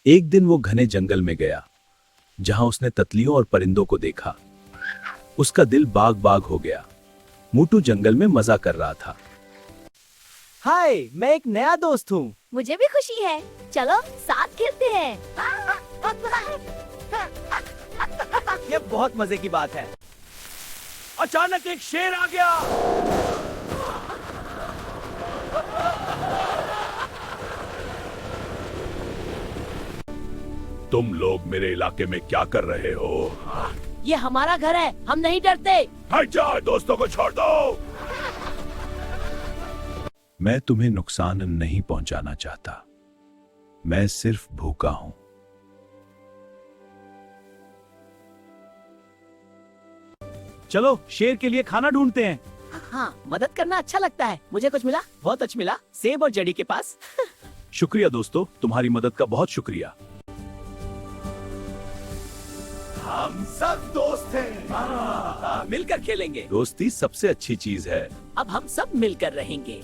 एक दिन वो घने जंगल में गया, जहां उसने तितलियों और परिंदों को देखा। उसका दिल बाग बाग हो गया। मोटू जंगल में मजा कर रहा था। हाय, मैं एक नया दोस्त हूँ। मुझे भी खुशी है। चलो साथ खेलते हैं। ये बहुत मजे की बात है। अचानक एक शेर आ गया। तुम लोग मेरे इलाके में क्या कर रहे हो? ये हमारा घर है, हम नहीं डरते। हट जाओ, दोस्तों को छोड़ दो। मैं तुम्हें नुकसान नहीं पहुंचाना चाहता। मैं सिर्फ भूखा हूं। चलो शेर के लिए खाना ढूंढते हैं। हाँ, मदद करना अच्छा लगता है। मुझे कुछ मिला? बहुत अच्छा मिला, सेब और जड़ी के पास। शुक्रिया दोस्तों, तुम्हारी मदद का बहुत शुक्रिया। हम सब दोस्त हैं। मिलकर खेलेंगे। दोस्ती सबसे अच्छी चीज है। अब हम सब मिलकर रहेंगे।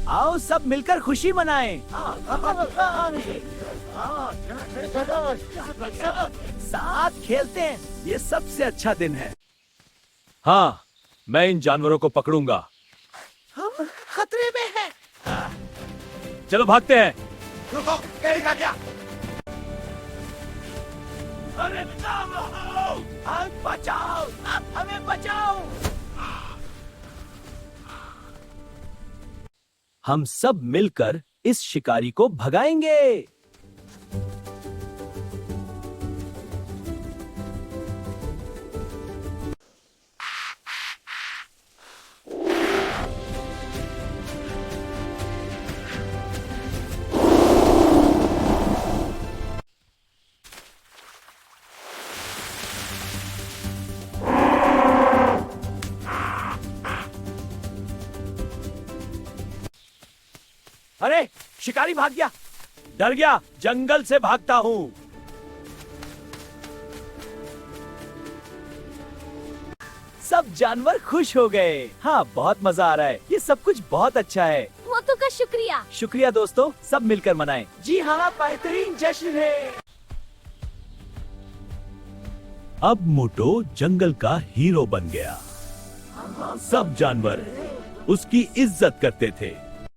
आओ सब मिलकर खुशी मनाएं। साथ खेलते हैं। ये सबसे अच्छा दिन है। हाँ, मैं इन जानवरों को पकड़ूंगा। हम खतरे में हैं। चलो भागते हैं। रुको, कहेगा क्या? अरे बचाओ! हमें बचाओ! हमें बचाओ! हम सब मिलकर इस शिकारी को भगाएंगे। अरे शिकारी भाग गया। डर गया, जंगल से भागता हूँ। सब जानवर खुश हो गए। हाँ, बहुत मजा आ रहा है। ये सब कुछ बहुत अच्छा है। मोटू का शुक्रिया। शुक्रिया दोस्तों, सब मिलकर मनाएं। जी हाँ, बेहतरीन जश्न है। अब मोटू जंगल का हीरो बन गया। सब जानवर उसकी इज्जत करते थे।